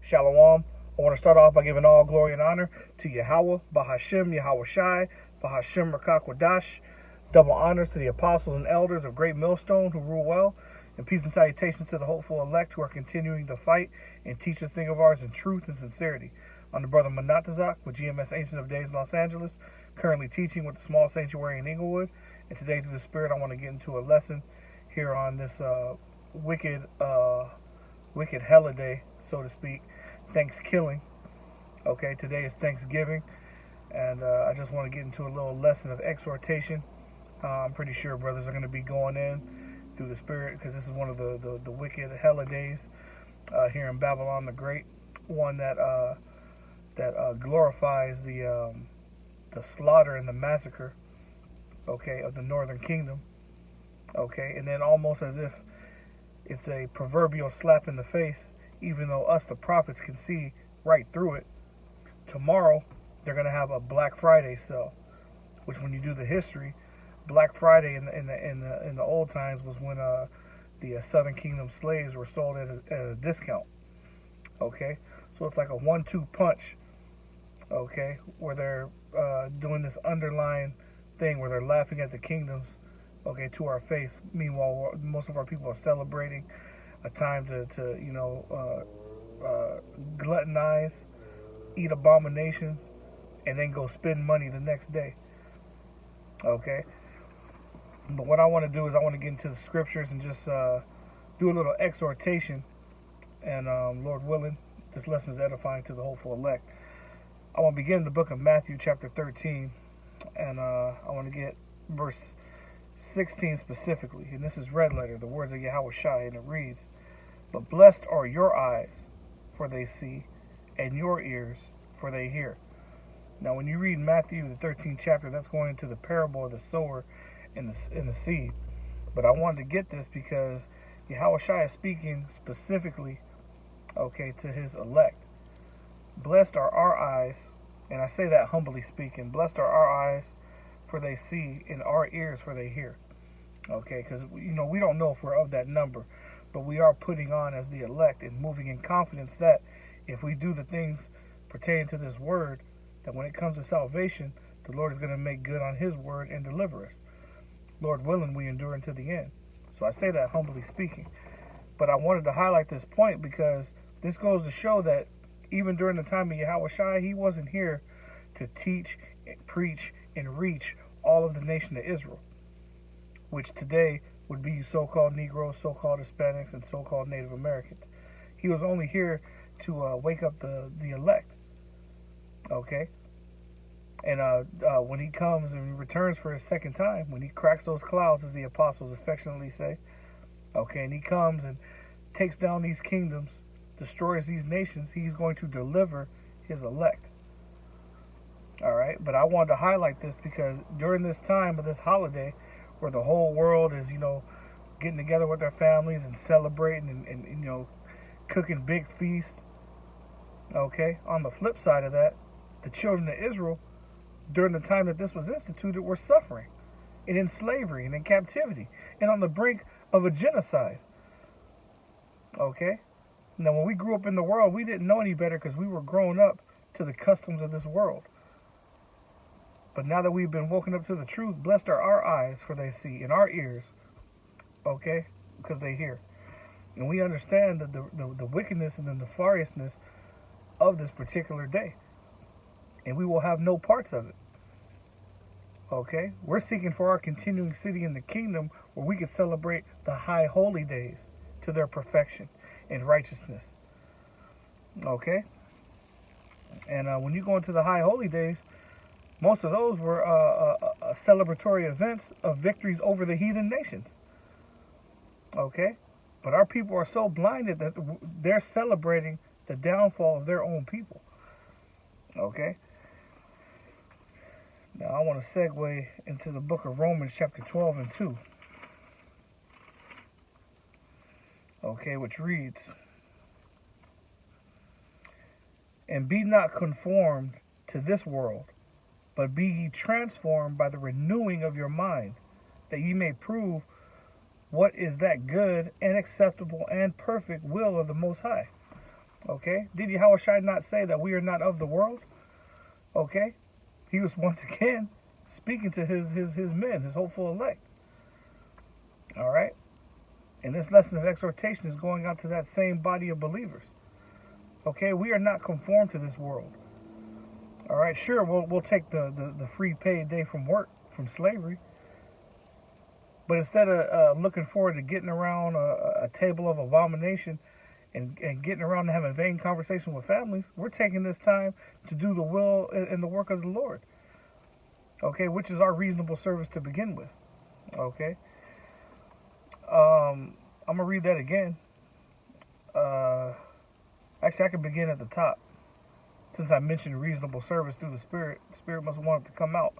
Shalom. I want to start off by giving all glory and honor to YAHAWAH, BAHASHIM, YAHAWASHI, BAHASHIM Rakakwadash. Double honors to the apostles and elders of Great Millstone who rule well, and peace and salutations to the hopeful elect who are continuing to fight and teach this thing of ours in truth and sincerity. I'm the brother Manatazak with GMS Ancient of Days Los Angeles, currently teaching with the small sanctuary in Inglewood. And today, through the Spirit, I want to get into a lesson here on this wicked holiday, so to speak, Thanksgiving. Okay, today is Thanksgiving, and I just want to get into a little lesson of exhortation. I'm pretty sure brothers are going to be going in through the Spirit, because this is one of the wicked holidays here in Babylon the Great, one that glorifies the slaughter and the massacre, okay, of the Northern Kingdom, okay, and then almost as if it's a proverbial slap in the face, even though us, the prophets, can see right through it. Tomorrow, they're going to have a Black Friday sale, which, when you do the history, Black Friday in the old times was when the Southern Kingdom slaves were sold at a discount. Okay, so it's like a 1-2 punch. Okay, where they're doing this underlying thing where they're laughing at the kingdoms, okay, to our face. Meanwhile, most of our people are celebrating a time to gluttonize, eat abominations, and then go spend money the next day. Okay, but what I want to do is I want to get into the scriptures and just do a little exhortation, and Lord willing, this lesson is edifying to the hopeful elect. I want to begin the book of Matthew chapter 13, and I want to get verse 16 specifically, and this is red letter, the words of YAHAWASHI, and it reads, "But blessed are your eyes, for they see, and your ears, for they hear." Now, when you read Matthew, the 13th chapter, that's going into the parable of the sower and the seed. But I wanted to get this because YAHAWASHI is speaking specifically, okay, to his elect. Blessed are our eyes, and I say that humbly speaking. Blessed are our eyes, for they see, and our ears, for they hear. Okay, because we don't know if we're of that number, but we are putting on as the elect and moving in confidence that if we do the things pertaining to this word, that when it comes to salvation, the Lord is going to make good on his word and deliver us. Lord willing, we endure unto the end. So I say that humbly speaking. But I wanted to highlight this point because this goes to show that even during the time of YAHAWASHI, he wasn't here to teach, preach, and reach all of the nation of Israel, which today would be so-called Negroes, so-called Hispanics, and so-called Native Americans. He was only here to wake up the elect, okay? And when he comes and he returns for his second time, when he cracks those clouds, as the apostles affectionately say, okay, and he comes and takes down these kingdoms, destroys these nations, he's going to deliver his elect. All right, but I wanted to highlight this because during this time of this holiday, where the whole world is, getting together with their families and celebrating and cooking big feasts, okay, on the flip side of that, the children of Israel, during the time that this was instituted, were suffering and in slavery and in captivity and on the brink of a genocide. Okay? Now, when we grew up in the world, we didn't know any better because we were growing up to the customs of this world. But now that we've been woken up to the truth, blessed are our eyes, for they see, and our ears, okay, because they hear. And we understand the wickedness and the nefariousness of this particular day. And we will have no parts of it. Okay? We're seeking for our continuing city in the kingdom where we can celebrate the high holy days to their perfection and righteousness. Okay? And when you go into the high holy days, most of those were celebratory events of victories over the heathen nations. Okay? But our people are so blinded that they're celebrating the downfall of their own people. Okay? Now I want to segue into the book of Romans chapter 12 and 2. Okay, which reads, "And be not conformed to this world, but be ye transformed by the renewing of your mind, that ye may prove what is that good and acceptable and perfect will of the Most High." Okay? Did Yahawashi not say that we are not of the world? Okay? He was once again speaking to his men, his hopeful elect. All right? And this lesson of exhortation is going out to that same body of believers. Okay? We are not conformed to this world. All right? Sure, we'll take the free paid day from work, from slavery. But instead of looking forward to getting around a table of abomination and getting around to having vain conversation with families, we're taking this time to do the will and the work of the Lord. Okay, which is our reasonable service to begin with. Okay. I'm going to read that again. Actually, I can begin at the top. Since I mentioned reasonable service through the Spirit must want it to come out.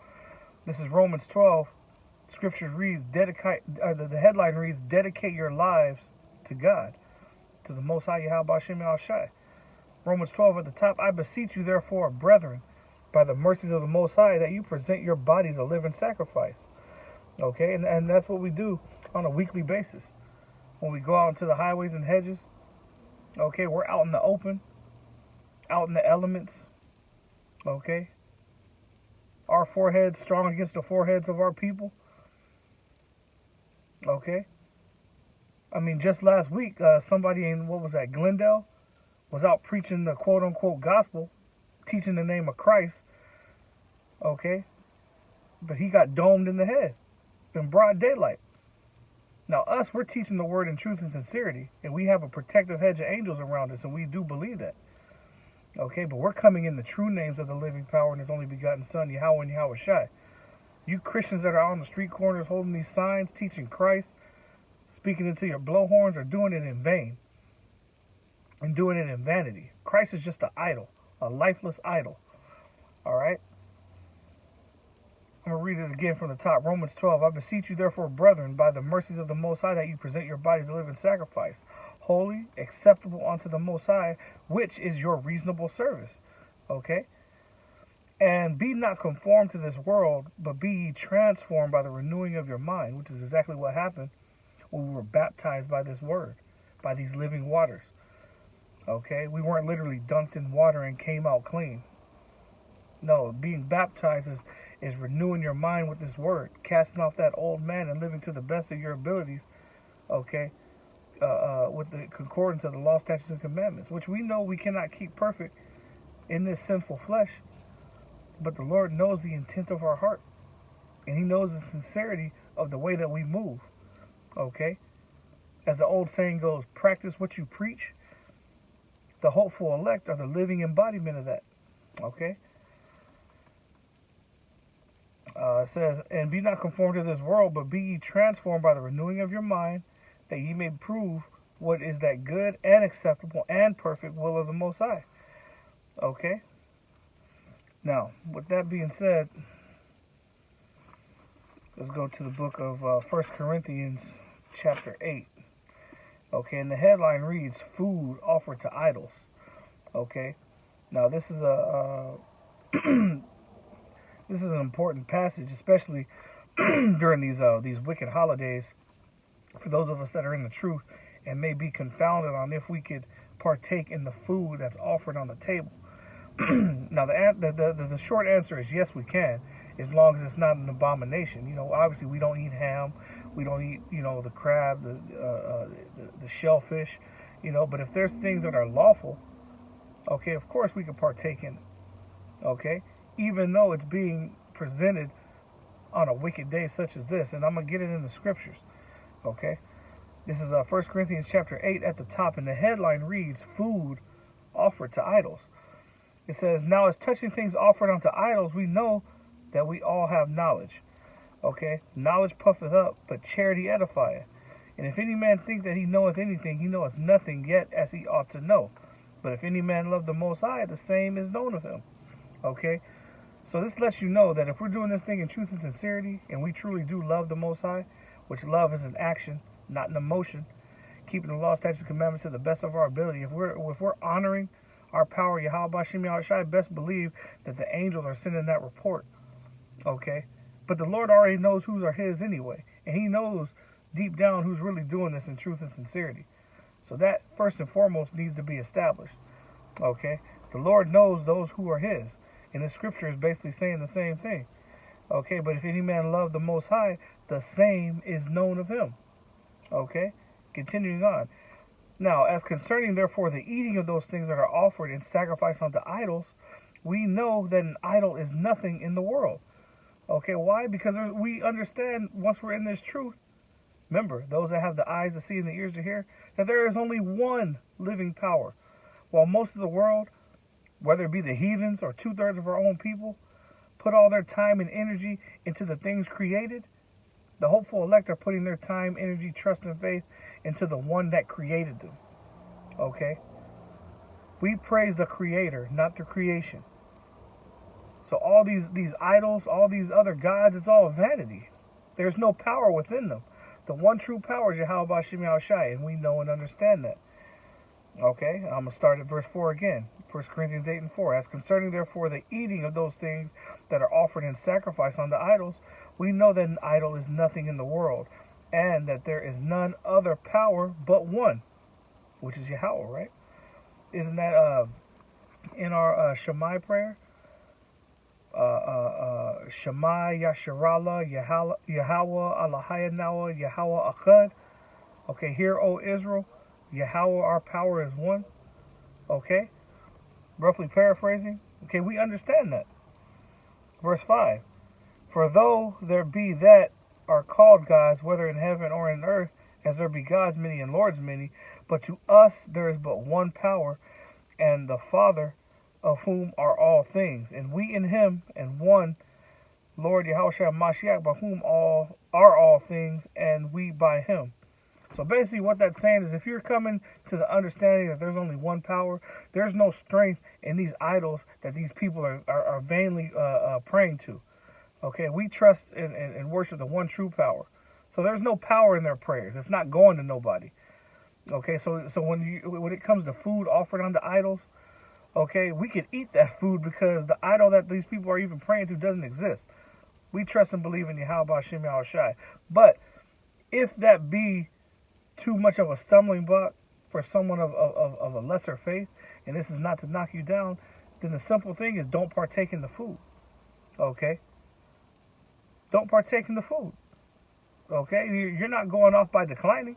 This is Romans 12. Scripture reads, the headline reads, dedicate your lives to God, to the Most High YAHAWASHI. Romans 12 at the top, I beseech you therefore, brethren, by the mercies of the Most High, that you present your bodies a living sacrifice. Okay, and that's what we do on a weekly basis. When we go out into the highways and hedges, okay, we're out in the open, out in the elements, okay? Our foreheads strong against the foreheads of our people. Okay. I mean, just last week, somebody in, what was that, Glendale, was out preaching the quote-unquote gospel, teaching the name of Christ. Okay. But he got domed in the head in broad daylight. Now, us, we're teaching the word in truth and sincerity, and we have a protective hedge of angels around us, and we do believe that. Okay, but we're coming in the true names of the living power and his only begotten Son, Yahawah and Yahawashi. You Christians that are on the street corners holding these signs, teaching Christ, speaking into your blowhorns, are doing it in vain and doing it in vanity. Christ is just an idol, a lifeless idol. All right? I'm going to read it again from the top. Romans 12. I beseech you therefore, brethren, by the mercies of the Most High, that you present your bodies a living sacrifice, holy, acceptable unto the Most High, which is your reasonable service. Okay? And be not conformed to this world, but be ye transformed by the renewing of your mind, which is exactly what happened when we were baptized by this word, by these living waters. Okay? We weren't literally dunked in water and came out clean. No, being baptized is renewing your mind with this word, casting off that old man and living to the best of your abilities, okay, with the concordance of the law, statutes, and commandments, which we know we cannot keep perfect in this sinful flesh. But the Lord knows the intent of our heart. And he knows the sincerity of the way that we move. Okay? As the old saying goes, practice what you preach. The hopeful elect are the living embodiment of that. Okay? It says, and be not conformed to this world, but be ye transformed by the renewing of your mind, that ye may prove what is that good and acceptable and perfect will of the Most High. Okay? Now, with that being said, let's go to the book of 1 Corinthians chapter 8. Okay, and the headline reads, Food Offered to Idols. Okay, now this is this is an important passage, especially during these wicked holidays, for those of us that are in the truth and may be confounded on if we could partake in the food that's offered on the table. Now, the short answer is yes, we can, as long as it's not an abomination. You know, obviously we don't eat ham, we don't eat, you know, the crab, the shellfish, you know. But if there's things that are lawful, okay, of course we can partake in it. Okay, even though it's being presented on a wicked day such as this, and I'm gonna get it in the scriptures. Okay, this is 1 Corinthians chapter 8 at the top, and the headline reads, "Food offered to idols." It says, now as touching things offered unto idols, we know that we all have knowledge. Okay? Knowledge puffeth up, but charity edifieth. And if any man think that he knoweth anything, he knoweth nothing yet as he ought to know. But if any man love the Most High, the same is known of him. Okay? So this lets you know that if we're doing this thing in truth and sincerity, and we truly do love the Most High, which love is an action, not an emotion, keeping the law, statutes, and commandments to the best of our ability, if we're honoring our power, YAHAWASHI, best believe that the angels are sending that report. Okay? But the Lord already knows whose are his anyway. And he knows deep down who's really doing this in truth and sincerity. So that, first and foremost, needs to be established. Okay? The Lord knows those who are his. And the scripture is basically saying the same thing. Okay? But if any man love the Most High, the same is known of him. Okay? Continuing on. Now, as concerning therefore the eating of those things that are offered in sacrifice unto idols, we know that an idol is nothing in the world. Okay, why? Because we understand once we're in this truth, remember, those that have the eyes to see and the ears to hear, that there is only one living power. While most of the world, whether it be the heathens or 2/3 of our own people, put all their time and energy into the things created, the hopeful elect are putting their time, energy, trust, and faith into the one that created them. Okay? We praise the creator, not the creation. So all these idols, all these other gods, it's all vanity. There's no power within them. The one true power is YAHAWASHI, and we know and understand that. Okay, I'm going to start at verse 4 again. 1 Corinthians 8 and 4. As concerning therefore the eating of those things that are offered in sacrifice unto idols, we know that an idol is nothing in the world, and that there is none other power but one, which is Yahweh, right? Isn't that in our Shema prayer? Shema Yasharallah Yahawah Alahayanawa Yahawah Achad. Okay, hear, O Israel, Yahweh our power is one. Okay, roughly paraphrasing. Okay, we understand that. Verse 5. For though there be that are called gods, whether in heaven or in earth, as there be gods many and lords many, but to us there is but one power, and the Father, of whom are all things, and we in him, and one Lord Yahushua Mashiach, by whom all are all things, and we by him. So basically what that's saying is, if you're coming to the understanding that there's only one power, there's no strength in these idols that these people are vainly praying to. Okay, we trust and worship the one true power. So there's no power in their prayers. It's not going to nobody. Okay, so when it comes to food offered unto idols, okay, we could eat that food because the idol that these people are even praying to doesn't exist. We trust and believe in Yahweh Shem Yahushai. But if that be too much of a stumbling block for someone of a lesser faith, and this is not to knock you down, then the simple thing is don't partake in the food. Okay? Don't partake in the food. Okay? You're not going off by declining.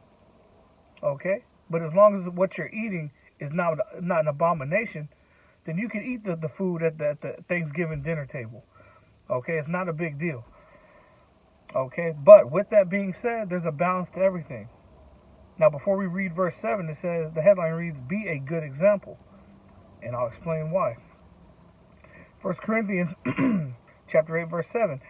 Okay? But as long as what you're eating is not an abomination, then you can eat the food at the Thanksgiving dinner table. Okay? It's not a big deal. Okay? But with that being said, there's a balance to everything. Now, before we read verse 7, it says, the headline reads, be a good example. And I'll explain why. 1 Corinthians chapter 8, verse 7.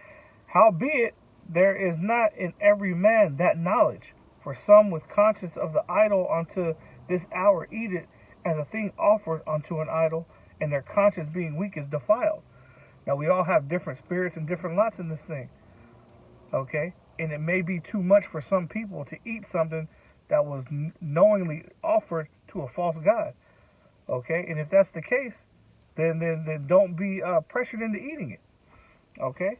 Howbeit, there is not in every man that knowledge. For some with conscience of the idol unto this hour eat it as a thing offered unto an idol, and their conscience being weak is defiled. Now, we all have different spirits and different lots in this thing. Okay? And it may be too much for some people to eat something that was knowingly offered to a false god. Okay? And if that's the case, then don't be pressured into eating it. Okay?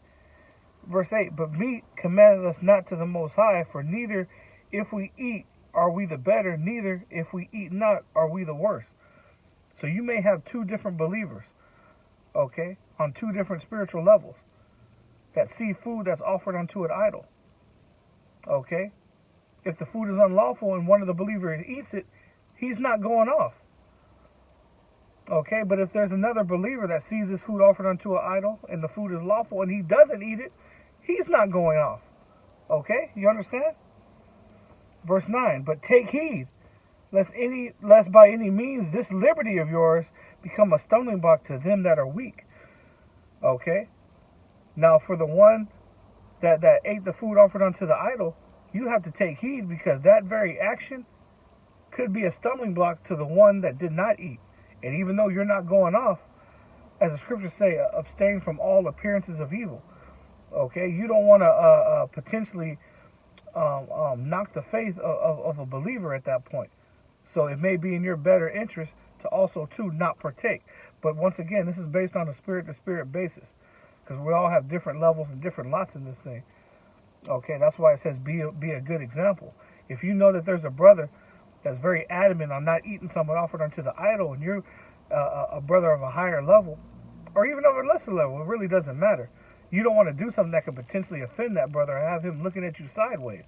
Verse 8, but meat commanded us not to the Most High, for neither if we eat are we the better, neither if we eat not are we the worse. So you may have two different believers, okay, on two different spiritual levels, that see food that's offered unto an idol. Okay? If the food is unlawful and one of the believers eats it, he's not going off. Okay? But if there's another believer that sees this food offered unto an idol and the food is lawful and he doesn't eat it, he's not going off. Okay? You understand? Verse 9, but take heed, lest by any means this liberty of yours become a stumbling block to them that are weak. Okay? Now, for the one that ate the food offered unto the idol, you have to take heed, because that very action could be a stumbling block to the one that did not eat. And even though you're not going off, as the scriptures say, abstain from all appearances of evil. Okay? You don't want to potentially knock the faith of a believer at that point. So it may be in your better interest to also, too, not partake. But once again, this is based on a spirit-to-spirit basis, because we all have different levels and different lots in this thing. Okay, that's why it says be a good example. If you know that there's a brother that's very adamant on not eating something offered unto the idol, and a brother of a higher level, or even of a lesser level, it really doesn't matter. You don't want to do something that could potentially offend that brother or have him looking at you sideways.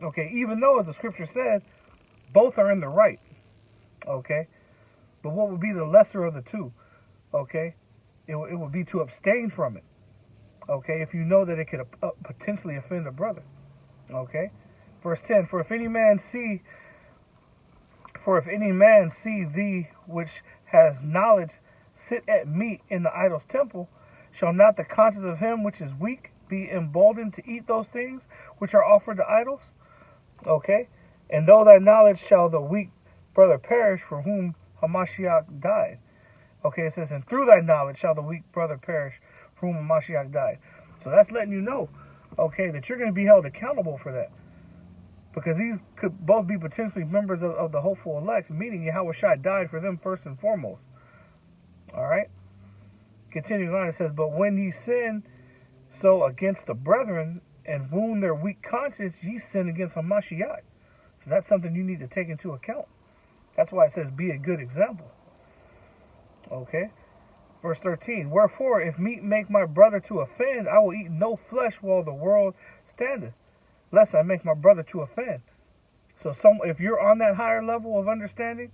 Okay, even though, as the scripture said, both are in the right. Okay, but what would be the lesser of the two? Okay, it would be to abstain from it. Okay, if you know that it could potentially offend a brother. Okay, verse 10, for if any man see thee which has knowledge sit at meat in the idol's temple, shall not the conscience of him which is weak be emboldened to eat those things which are offered to idols? Okay, and though thy knowledge shall the weak brother perish for whom Hamashiach died. Okay, it says, and through thy knowledge shall the weak brother perish for whom Hamashiach died. So that's letting you know, okay, that you're going to be held accountable for that. Because these could both be potentially members of the hopeful elect, meaning Yahawashi died for them first and foremost. Alright? Continuing on, it says, but when ye sin so against the brethren and wound their weak conscience, ye sin against Hamashiach. So that's something you need to take into account. That's why it says, be a good example. Okay? Verse 13, wherefore, if meat make my brother to offend, I will eat no flesh while the world standeth, lest I make my brother to offend. So if you're on that higher level of understanding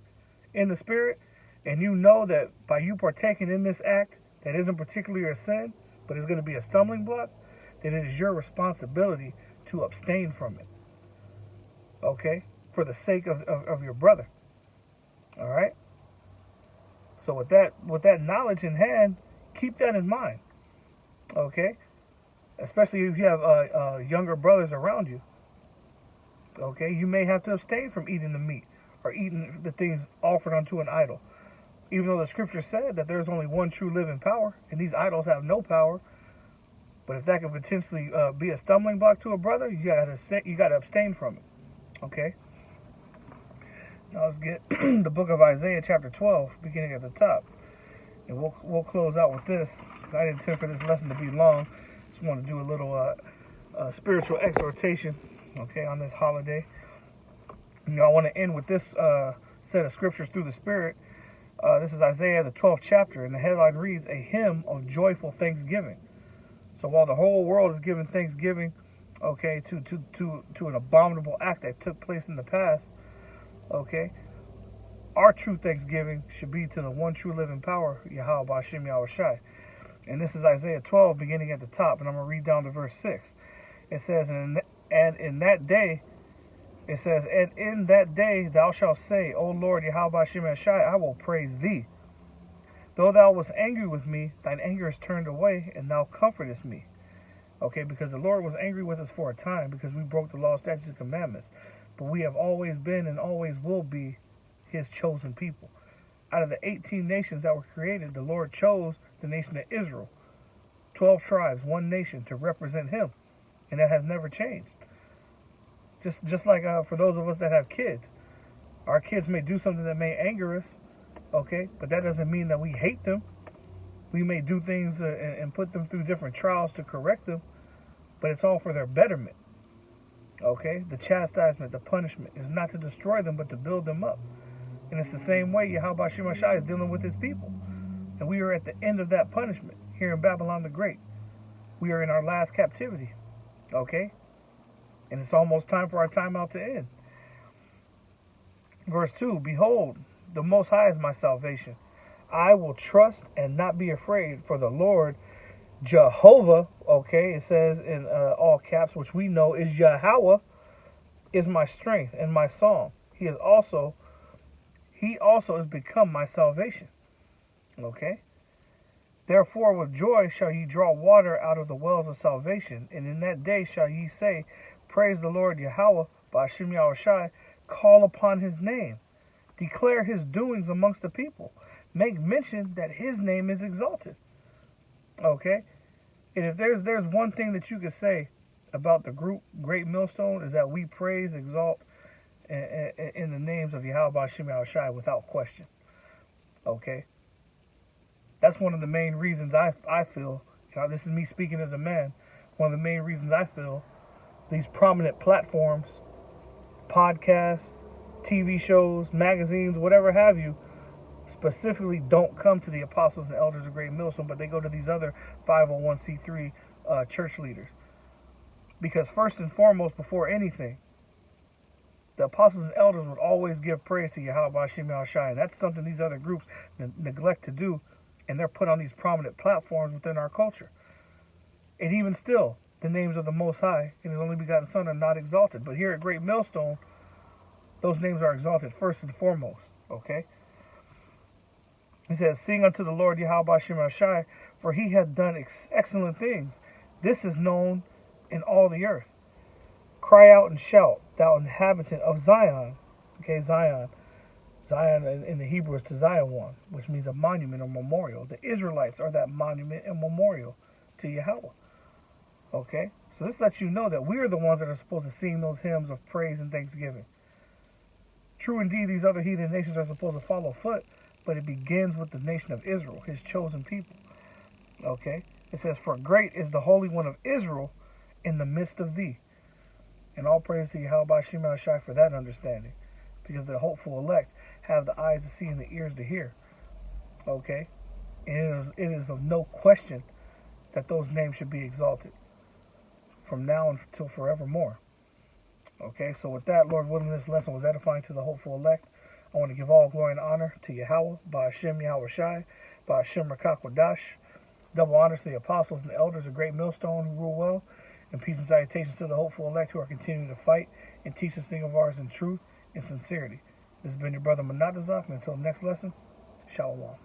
in the spirit, and you know that by you partaking in this act that isn't particularly a sin, but is going to be a stumbling block, then it is your responsibility to abstain from it. Okay? For the sake of your brother. Alright? So with that knowledge in hand, keep that in mind. Okay? Especially if you have younger brothers around you. Okay? You may have to abstain from eating the meat or eating the things offered unto an idol. Even though the scripture said that there's only one true living power, and these idols have no power. But if that could potentially be a stumbling block to a brother, you gotta abstain from it. Okay? Now let's get the book of Isaiah chapter 12, beginning at the top. And we'll close out with this. I didn't intend for this lesson to be long. Just want to do a little spiritual exhortation, okay, on this holiday. You know, I want to end with this set of scriptures through the Spirit. This is Isaiah, the 12th chapter, and the headline reads, a hymn of joyful thanksgiving. So while the whole world is giving thanksgiving, okay, to an abominable act that took place in the past, okay, our true thanksgiving should be to the one true living power, YAHAWASHI. And this is Isaiah 12, beginning at the top, and I'm going to read down to verse 6. It says, and in that day, it says, and in that day thou shalt say, O Lord YAHAWASHI, I will praise thee. Though thou wast angry with me, thine anger is turned away, and thou comfortest me. Okay, because the Lord was angry with us for a time, because we broke the law, statutes, and commandments. But we have always been and always will be his chosen people. Out of the 18 nations that were created, the Lord chose the nation of Israel. 12 tribes, one nation, to represent him. And that has never changed. Just like for those of us that have kids. Our kids may do something that may anger us, okay? But that doesn't mean that we hate them. We may do things and put them through different trials to correct them, but it's all for their betterment. Okay? The chastisement, the punishment is not to destroy them, but to build them up. And it's the same way YAHAWASHI is dealing with his people. And we are at the end of that punishment here in Babylon the Great. We are in our last captivity. Okay? And it's almost time for our time out to end. Verse 2, behold, the Most High is my salvation. I will trust and not be afraid, for the Lord Jehovah, okay, it says in all caps, which we know is YAHAWAH, is my strength and my song. He also has become my salvation. Okay? Therefore with joy shall ye draw water out of the wells of salvation, and in that day shall ye say, praise the Lord Yahweh, Ba'ashem Yahawashi, call upon his name, declare his doings amongst the people, make mention that his name is exalted. Okay? And if there's one thing that you could say about the group Great Millstone, is that we praise, exalt in the names of Yahweh Ba'ashem Yahawashi without question. Okay? That's one of the main reasons I feel, this is me speaking as a man, one of the main reasons I feel these prominent platforms, podcasts, TV shows, magazines, whatever have you, specifically don't come to the apostles and elders of Great Millstone, but they go to these other 501c3 church leaders. Because first and foremost, before anything, the apostles and elders would always give praise to YAHAWASHI, and that's something these other groups neglect to do, and they're put on these prominent platforms within our culture. And even still, the names of the Most High and His only begotten Son are not exalted. But here at Great Millstone, those names are exalted first and foremost. Okay? He says, "Sing unto the Lord YAHAWASHI, for He hath done excellent things. This is known in all the earth. Cry out and shout, thou inhabitant of Zion." Okay, Zion. Zion in the Hebrew is to Zion one, which means a monument or memorial. The Israelites are that monument and memorial to Yahweh. Okay? So this lets you know that we are the ones that are supposed to sing those hymns of praise and thanksgiving. True indeed, these other heathen nations are supposed to follow foot, but it begins with the nation of Israel, His chosen people. Okay? It says, "For great is the Holy One of Israel in the midst of thee." And all praise to YAHAWASHI for that understanding, because the hopeful elect have the eyes to see and the ears to hear. Okay? And it is of no question that those names should be exalted from now until forevermore. Okay, so with that, Lord willing, this lesson was edifying to the hopeful elect. I want to give all glory and honor to Yahweh, Ba'ashem Yahawashi, Ba'ashem Rakakwadash. Double honors to the apostles and the elders of Great Millstone who rule well, and peace and salutations to the hopeful elect who are continuing to fight and teach this thing of ours in truth and sincerity. This has been your brother Manatazak, and until the next lesson, Shalom.